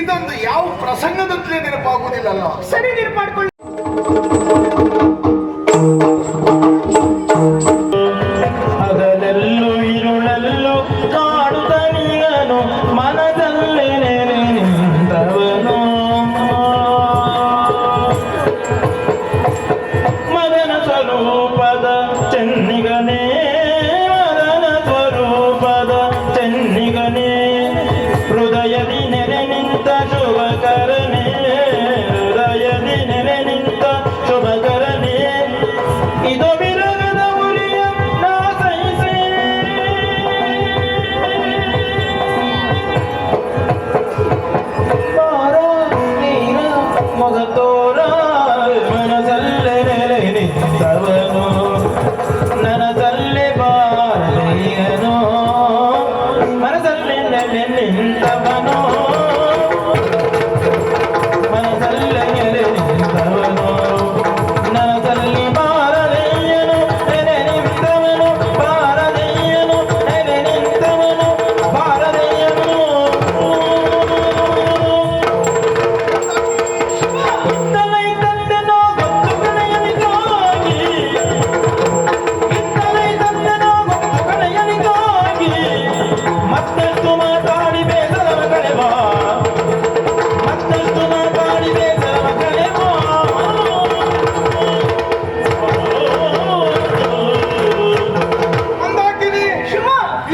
ಇದೊಂದು ಯಾವ ಪ್ರಸಂಗದಂತಲೇ ನೆನಪಾಗುವುದಿಲ್ಲಲ್ಲ. ಸರಿ, ನೆನಪಾಡ್ಕೊಳ್ಳಿ. ಹಗಲಲ್ಲೂ ಇರುಳಲ್ಲೂ ಕಾಡುತ್ತ ನೀನು ಮನದಲ್ಲೇ ನಿಂತವನು ಮದನ ಸ್ವರೂಪದ ಚೆನ್ನಿಗನೇ, ಮದನ ಸ್ವರೂಪದ ಚೆನ್ನಿಗನೇ, ಹೃದಯದಿ ನೆರೆ ನಿಂತ ಶುಭಕರನೇ, ಹೃದಯದಿ ನೆರೆ ನಿಂತ ಶುಭಕರನೇ, ಇದು ವಿರಗದ ಉರಿಯ ನಾ ಸಹಿಸಿ ಬಾರ ನೀರ ಮೊಗ ತೋರ ಮನಸಲ್ಲೇ ನೆಲೆ ನಿಂತವನು, ನನಸಲ್ಲೇ ಬಾರಯ್ಯನೋ, ಮನಸಲ್ಲೇ ನೆಲೆ ನಿಂತವನು, ಮನಸಲ್ಲೇ ನೆಲೆ ನಿಂತವನು, ನನಸಲ್ಲಿ ಬಾರದಯ್ಯನು ನೆಲೆ ನಿಂತವನು, ಬಾರದಯ್ಯನು ನೆಲೆ ನಿಂತವನು, ಬಾರದಯ್ಯನು. ತಲೈ ತಂದೆನೋ ಗೊತ್ತು ಕಣೆಯನಿಗಾಗಿ, ತಲೈ ತಂದೆನೋ ಗೊತ್ತು ಕಣೆಯನಿಗಾಗಿ, ಮತ್ತಷ್ಟು ಮಾತಾಡಿ ಬೇಸರವ ಕಳೆವಾ, ಮತ್ತಷ್ಟು ಮಾತಾಡಿ ಬೇಸರವ ಕಳೆವಾ. ಅಂದಾಕಿನಿ, ಶಿವ,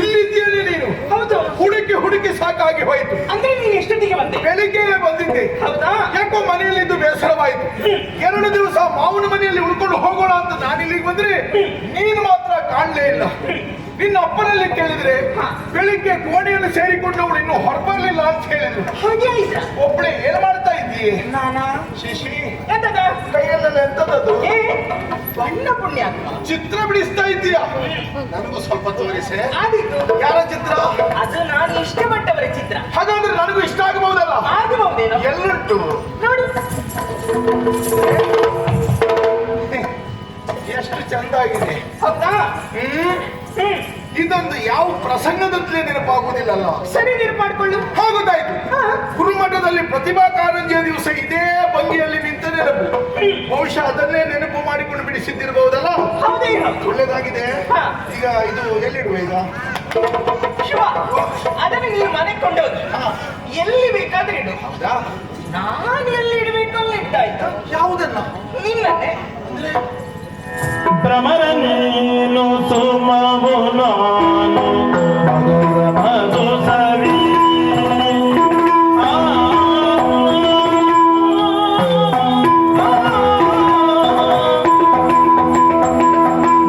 ಇಲ್ಲಿದ್ದೀಯನೇ ನೀನು? ಹೌದು. ಹುಡುಕಿ ಹುಡುಕಿ ಸಾಕಾಗಿ ಹೋಯಿತು. ಅಂದ್ರೆ ನೀನು ಎಷ್ಟೊತ್ತಿಗೆ ಬಂದೆ? ಬೆಳಿಗ್ಗೆ ಬಂದಿದ್ದೆ. ಹೌದಾ? ಯಾಕೋ ಮನೆಯಲ್ಲಿದ್ದು ಬೇಸರವಾಯಿತು. 2 ದಿವಸ ಮಾವನ ಮನೆಯಲ್ಲಿ ಉಳ್ಕೊಂಡು ಹೋಗೋಣ ಅಂತ ನಾನಿಲ್ಲಿಗೆ ಬಂದ್ರೆ ನೀನು ಮಾತ್ರ ಕಾಣಲೇ ಇಲ್ಲ. ನಿನ್ನ ಅಪ್ಪನಲ್ಲಿ ಕೇಳಿದ್ರೆ ಬೆಳಿಗ್ಗೆ ಕೋಣೆಯನ್ನು ಸೇರಿಕೊಂಡು ಅವಳು ಇನ್ನು ಹೊರಬರ್ಲಿಲ್ಲ ಅಂತ ಹೇಳಿದ್ರು. ಹಾಗೆ ಆಯ್ತಾ? ಒಬ್ಬಳೆ ಏನ್ ಮಾಡ್ತಾ ಇದ್ದೀಯೆ? ನಾನಾ? ಶಿಶಿ, ಎಂತದ? ಕೈಯಲ್ಲೆಲ್ಲ ಎಂತದದು? ಏ, ಬಣ್ಣ ಪುಣ್ಯಾತ್ಮ. ಚಿತ್ರ ಬಿಡಿಸ್ತಾ ಇದ್ದೀಯಾ? ನನಗೂ ಸ್ವಲ್ಪ ತೋರಿಸೆ. ಆದೀತು. ಯಾರ ಚಿತ್ರ? ಅದು ನಾನು ಇಷ್ಟಪಟ್ಟವರ ಚಿತ್ರ. ಹಾಗಾದ್ರೆ ನನಗೂ ಇಷ್ಟ ಆಗಬಹುದಲ್ಲ? ಆಗಬಹುದೇನೋ? ಎಲ್ಲುಂಟು ನೋಡು. ಎಷ್ಟು ಚಂದ ಆಗಿದೆ. ಹೌದಾ? ಇದೊಂದು ಯಾವ ಪ್ರಸಂಗದಂತಲೇ ನೆನಪಾಗುವುದಿಲ್ಲಲ್ಲ. ಸರಿ, ನೆನಪಾಡ್ಕೊಳ್ಳು. ಹಾಗೋದಾಯ್ತು. ಗುರುಮಠದಲ್ಲಿ ಪ್ರತಿಭಾ ಕಾರಂಜಿಯ ದಿವಸ ಇದೇ ಭಂಗಿಯಲ್ಲಿ ನಿಂತ ನೆನಪು. ಬಹುಶಃ ಅದನ್ನೇ ನೆನಪು ಮಾಡಿಕೊಂಡು ಬಿಡಿಸಿದ್ದಿರಬಹುದಲ್ಲ? ಹೌದೇನೋ? ಒಳ್ಳೇದಾಗಿದೆ. ಹಾ. ಈಗ ಇದು ಎಲ್ಲಿಡುವ ಈಗ? ಶಿವ, ಅದನ್ನು ನೀನು ಮನೆಗೆ ಕೊಂಡೋಗಿ ಎಲ್ಲಿ ಬೇಕಾದ್ರೆ ಇಡು. ಹೌದಾ? ನಾನು ಎಲ್ಲಿ ಇಡಬೇಕು ಅಲ್ಲಿ ಇಟ್ಟಾಯ್ತು. ಯಾವುದನ್ನ? ನಿನ್ನನ್ನೇ. ಭ್ರಮರ ನೀನು ಸುಮವು ನಾನು ಮಧುರ ಮಧು ಸವಿ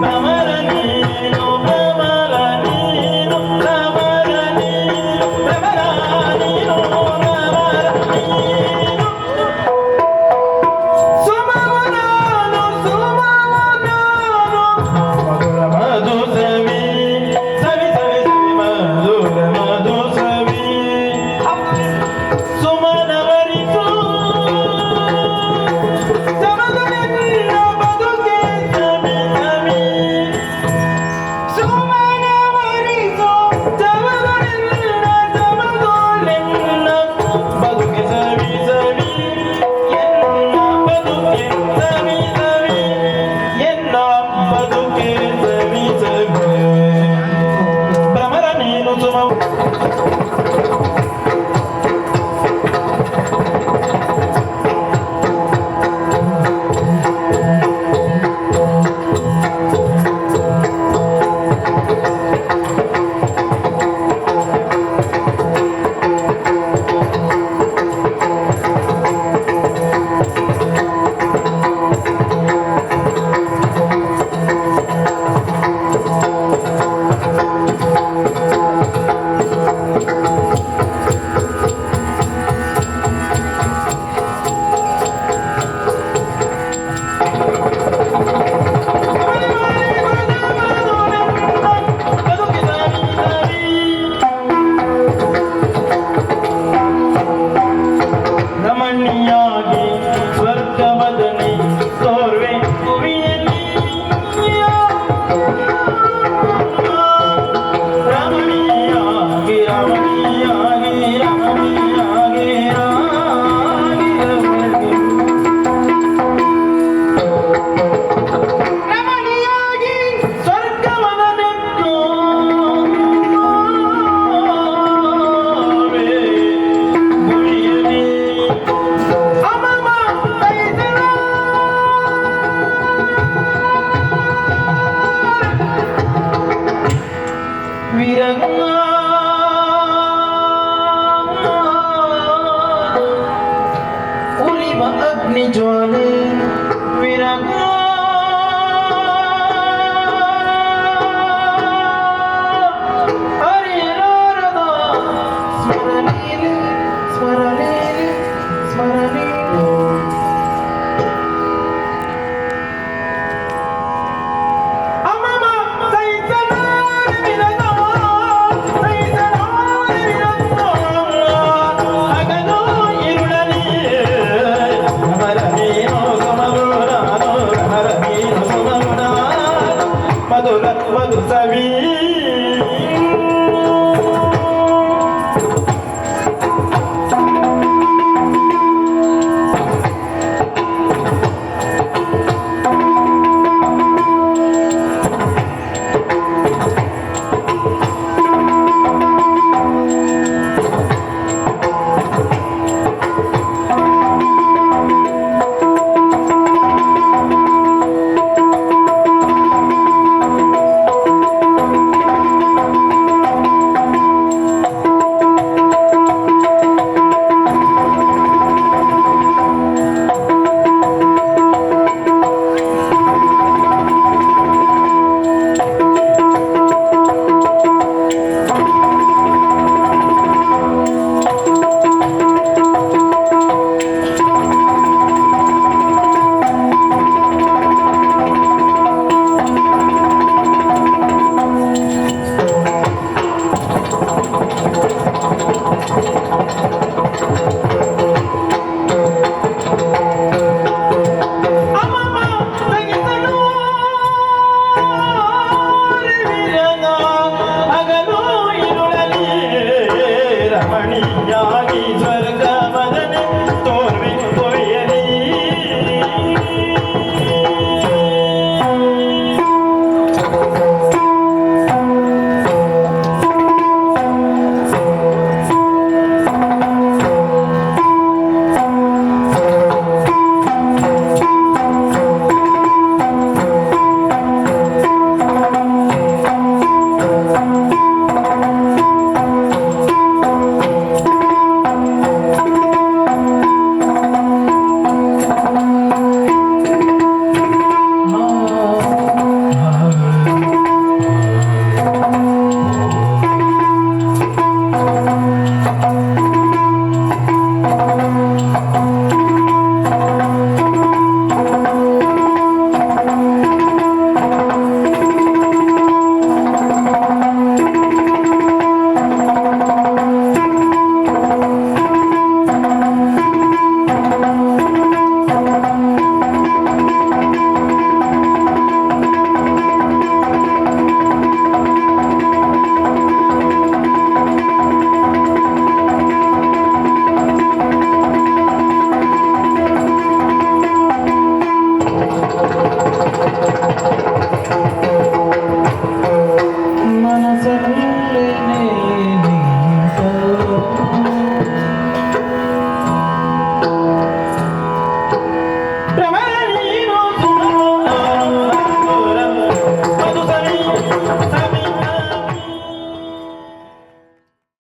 ಭ್ರಮರ ನೀನು ಭ್ರಮರ ನೀನು ಭ್ರಮರ ನೀನು ಭ್ರಮರ ನೀನು ಭ್ರಮರ ನೀನು ಸುಮವು ನಾನು ಸುಮವು ನಾನು ಮಧುರ ಮಧು ಸವಿ ಸವಿ ಅಗ್ನಿಜ್ವಾಲೆ ವಿರಗ ಹರಿಲಾರದ ಸ್ಮರಣೀಲಿ ಸ್ಮರಣೀಲಿ ಸ್ಮರಣೀಲಿ ಅಮಮ ಸೈತನಾರಿ ವಿರಗ ಸೈತನಾರಿ ವಿರಗ ಹಗಲು ಇರುಳಲಿ ಅಮರ ನೀನು ಸಮಗುಣಾನು ಅಮರ ನೀನು ಸಮಗುಣಾನು ಮಧುರ ಮಧು ಸವಿ